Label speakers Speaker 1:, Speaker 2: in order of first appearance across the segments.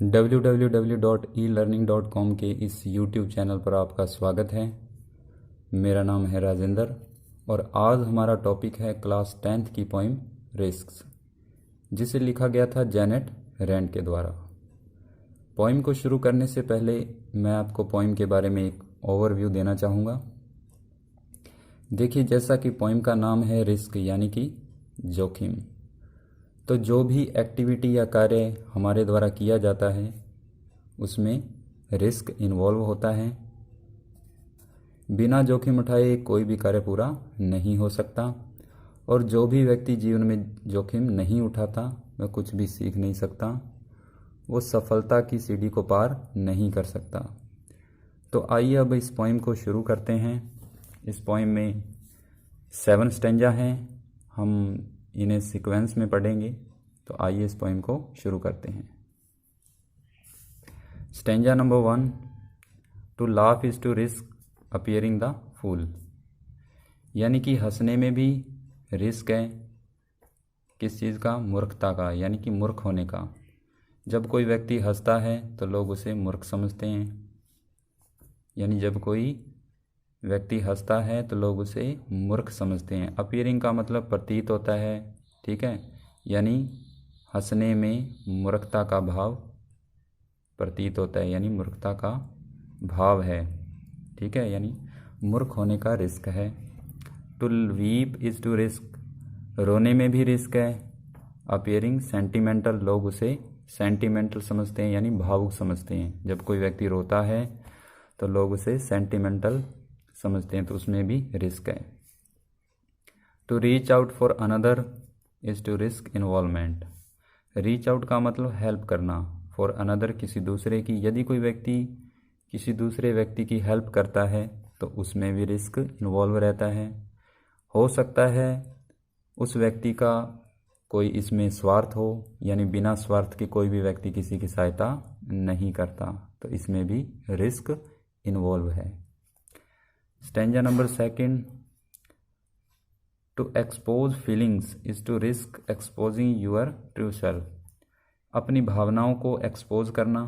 Speaker 1: www.elearning.com के इस YouTube channel पर आपका स्वागत है। मेरा नाम है राजेंद्र और आज हमारा टॉपिक है क्लास 10th की पोइम रिस्क्स, जिसे लिखा गया था जेनेट रैंड के द्वारा। पोइम को शुरू करने से पहले मैं आपको पोइम के बारे में एक ओवरव्यू देना चाहूँगा। देखिए, जैसा कि पोइम का नाम है रिस्क यानी कि जोखिम, तो जो भी एक्टिविटी या कार्य हमारे द्वारा किया जाता है उसमें रिस्क इन्वॉल्व होता है। बिना जोखिम उठाए कोई भी कार्य पूरा नहीं हो सकता और जो भी व्यक्ति जीवन में जोखिम नहीं उठाता वह कुछ भी सीख नहीं सकता, वो सफलता की सीढ़ी को पार नहीं कर सकता। तो आइए अब इस पोइम को शुरू करते हैं। इस पोइम में 7 स्टेंजा हैं, हम इन्हें सीक्वेंस में पढ़ेंगे। तो आइए इस पोइम को शुरू करते हैं। Stanza number 1, to laugh is to risk appearing the fool, यानी कि हंसने में भी रिस्क है। किस चीज़ का? मूर्खता का, यानी कि मूर्ख होने का। जब कोई व्यक्ति हंसता है तो लोग उसे मूर्ख समझते हैं, यानी जब कोई व्यक्ति हंसता है तो लोग उसे मूर्ख समझते हैं। अपीयरिंग का मतलब प्रतीत होता है, ठीक है, यानी हंसने में मूर्खता का भाव प्रतीत होता है, यानी मूर्खता का भाव है, ठीक है, यानी मूर्ख होने का रिस्क है। To weep is to risk, रोने में भी रिस्क है। अपीयरिंग सेंटिमेंटल, लोग उसे सेंटिमेंटल समझते हैं, यानी भावुक समझते हैं। जब कोई व्यक्ति रोता है तो लोग उसे सेंटिमेंटल समझते हैं, तो उसमें भी रिस्क है। To reach out for another is to risk involvement. Reach out का मतलब हेल्प करना, फॉर अनदर किसी दूसरे की। यदि कोई व्यक्ति किसी दूसरे व्यक्ति की हेल्प करता है तो उसमें भी रिस्क इन्वॉल्व रहता है। हो सकता है उस व्यक्ति का कोई इसमें स्वार्थ हो, यानी बिना स्वार्थ के कोई भी व्यक्ति किसी की सहायता नहीं करता, तो इसमें भी रिस्क इन्वॉल्व है। Stanza number 2, to expose feelings is to risk exposing your true self. अपनी भावनाओं को एक्सपोज करना,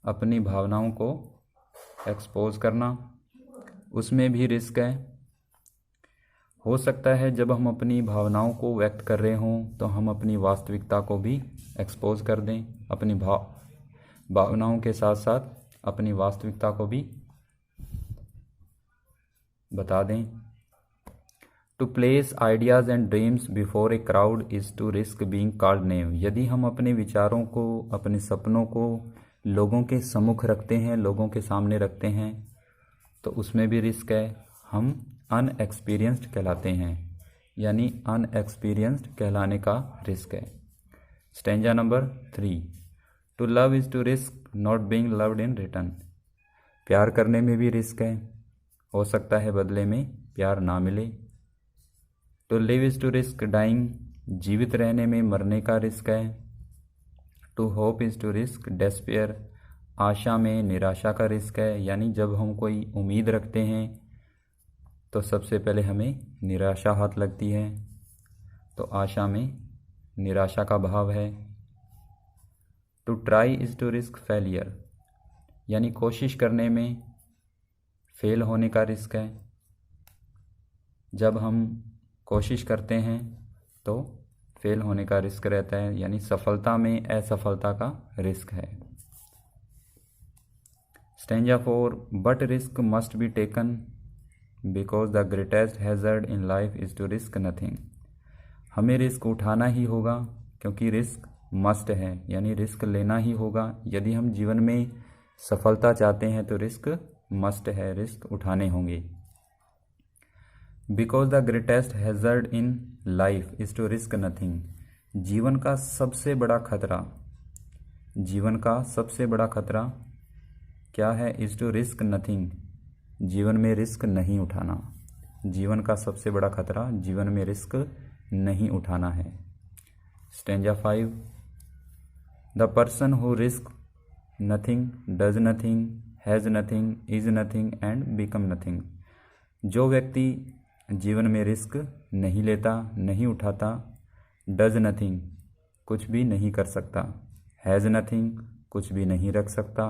Speaker 1: अपनी भावनाओं को एक्सपोज करना, उसमें भी रिस्क है। हो सकता है जब हम अपनी भावनाओं को व्यक्त कर रहे हों तो हम अपनी वास्तविकता को भी एक्सपोज कर दें, अपनी भावनाओं के साथ साथ अपनी वास्तविकता को भी बता दें। To place ideas and dreams before a crowd is to risk being called name. यदि हम अपने विचारों को, अपने सपनों को लोगों के सम्मुख रखते हैं, लोगों के सामने रखते हैं, तो उसमें भी रिस्क है। हम अनएक्सपीरियंस्ड कहलाते हैं, यानी अनएक्सपीरियंस्ड कहलाने का रिस्क है। Stanza number 3, to love is to risk not being loved in return. प्यार करने में भी रिस्क है, हो सकता है बदले में प्यार ना मिले। To live is to risk dying, जीवित रहने में मरने का रिस्क है। To hope is to risk despair, आशा में निराशा का रिस्क है, यानी जब हम कोई उम्मीद रखते हैं तो सबसे पहले हमें निराशा हाथ लगती है, तो आशा में निराशा का भाव है। To try is to risk failure, यानी कोशिश करने में फेल होने का रिस्क है। जब हम कोशिश करते हैं तो फेल होने का रिस्क रहता है, यानी सफलता में असफलता का रिस्क है। Stanza 4, but risk must be taken because the greatest hazard in life is to risk nothing. हमें रिस्क उठाना ही होगा क्योंकि रिस्क मस्ट है, यानी रिस्क लेना ही होगा। यदि हम जीवन में सफलता चाहते हैं तो रिस्क मस्ट है, रिस्क उठाने होंगे। Because the greatest hazard in life is to risk nothing. जीवन का सबसे बड़ा खतरा, जीवन का सबसे बड़ा खतरा क्या है? इज़ टू रिस्क नथिंग, जीवन में रिस्क नहीं उठाना। जीवन का सबसे बड़ा खतरा जीवन में रिस्क नहीं उठाना है। Stanza 5, the person who risk nothing does nothing has nothing is nothing and become nothing. जो व्यक्ति जीवन में रिस्क नहीं लेता, नहीं उठाता, डज नथिंग कुछ भी नहीं कर सकता, हैज़ नथिंग कुछ भी नहीं रख सकता,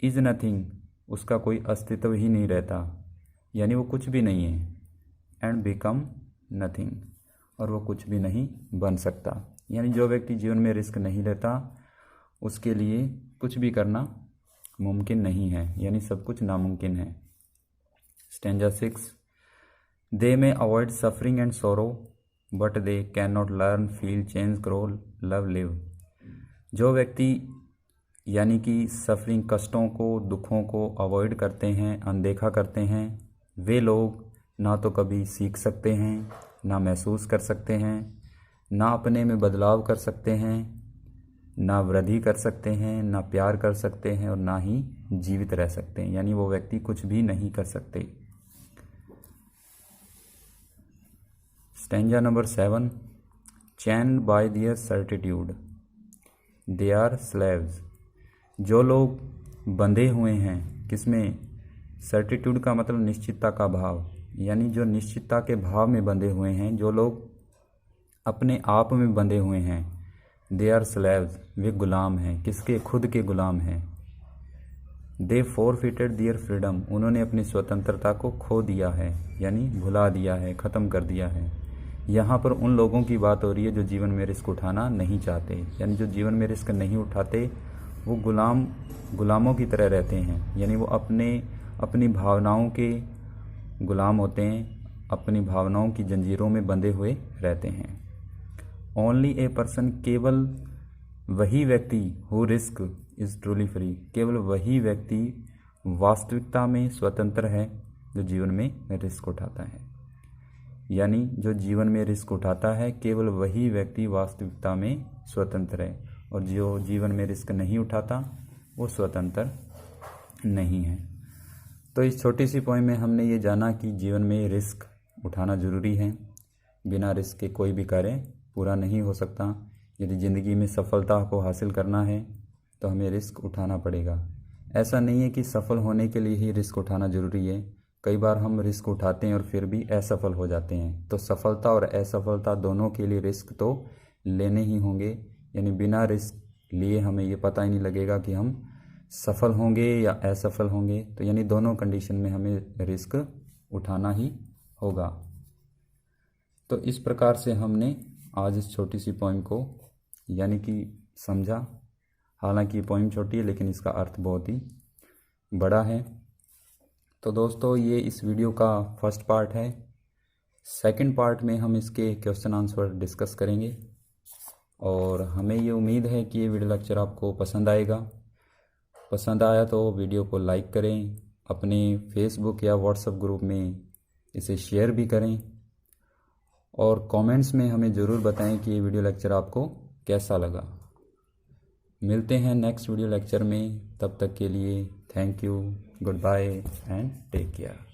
Speaker 1: इज़ नथिंग उसका कोई अस्तित्व ही नहीं रहता, यानी वो कुछ भी नहीं है, एंड बिकम नथिंग और वो कुछ भी नहीं बन सकता। यानी जो व्यक्ति जीवन में रिस्क नहीं लेता उसके लिए कुछ भी करना मुमकिन नहीं है, यानी सब कुछ नामुमकिन है। Stanza 6, they may avoid suffering and सोरो but they can not learn feel change grow love live. जो व्यक्ति यानी कि सफरिंग कष्टों को दुखों को अवॉइड करते हैं, अनदेखा करते हैं, वे लोग ना तो कभी सीख सकते हैं, ना महसूस कर सकते हैं, ना अपने में बदलाव कर सकते हैं, ना वृद्धि कर सकते हैं, ना प्यार कर सकते हैं और ना ही जीवित रह सकते हैं। यानी वो व्यक्ति कुछ भी नहीं कर सकते। Stanza number 7, chained by their certitude they are slaves. जो लोग बंधे हुए हैं किसमें, सर्टिट्यूड का मतलब निश्चितता का भाव, यानी जो निश्चितता के भाव में बंधे हुए हैं, जो लोग अपने आप में बंधे हुए हैं, दे आर स्लेव्स वे गुलाम हैं, किसके, खुद के गुलाम हैं। दे फॉरफिटेड देयर फ्रीडम उन्होंने अपनी स्वतंत्रता को खो दिया है, यानी भुला दिया है, ख़त्म कर दिया है। यहाँ पर उन लोगों की बात हो रही है जो जीवन में रिस्क उठाना नहीं चाहते, यानी जो जीवन में रिस्क नहीं उठाते वो गुलामों की तरह रहते हैं, यानी वो अपनी भावनाओं के गुलाम होते हैं, अपनी भावनाओं की जंजीरों में बंधे हुए रहते हैं। ओनली ए पर्सन केवल वही व्यक्ति who risk is truly free केवल वही व्यक्ति वास्तविकता में स्वतंत्र है जो जीवन में रिस्क उठाता है। यानी जो जीवन में रिस्क उठाता है केवल वही व्यक्ति वास्तविकता में स्वतंत्र है, और जो जीवन में रिस्क नहीं उठाता वो स्वतंत्र नहीं है। तो इस छोटी सी पोएम में हमने ये जाना कि जीवन में रिस्क उठाना ज़रूरी है, बिना रिस्क के कोई भी कार्य पूरा नहीं हो सकता। यदि ज़िंदगी में सफलता को हासिल करना है तो हमें रिस्क उठाना पड़ेगा। ऐसा नहीं है कि सफल होने के लिए ही रिस्क उठाना ज़रूरी है, कई बार हम रिस्क उठाते हैं और फिर भी असफल हो जाते हैं। तो सफलता और असफलता दोनों के लिए रिस्क तो लेने ही होंगे, यानी बिना रिस्क लिए हमें ये पता ही नहीं लगेगा कि हम सफल होंगे या असफल होंगे। तो यानी दोनों कंडीशन में हमें रिस्क उठाना ही होगा। तो इस प्रकार से हमने आज इस छोटी सी पोइम को यानी कि समझा। हालांकि पोइम छोटी है लेकिन इसका अर्थ बहुत ही बड़ा है। तो दोस्तों ये इस वीडियो का फर्स्ट पार्ट है। सेकंड पार्ट में हम इसके क्वेश्चन आंसर डिस्कस करेंगे और हमें ये उम्मीद है कि ये वीडियो लेक्चर आपको पसंद आएगा। पसंद आया तो वीडियो को लाइक करें, अपने फेसबुक या व्हाट्सएप ग्रुप में इसे शेयर भी करें और कमेंट्स में हमें ज़रूर बताएं कि ये वीडियो लेक्चर आपको कैसा लगा। मिलते हैं नेक्स्ट वीडियो लेक्चर में, तब तक के लिए thank you, good bye and take care.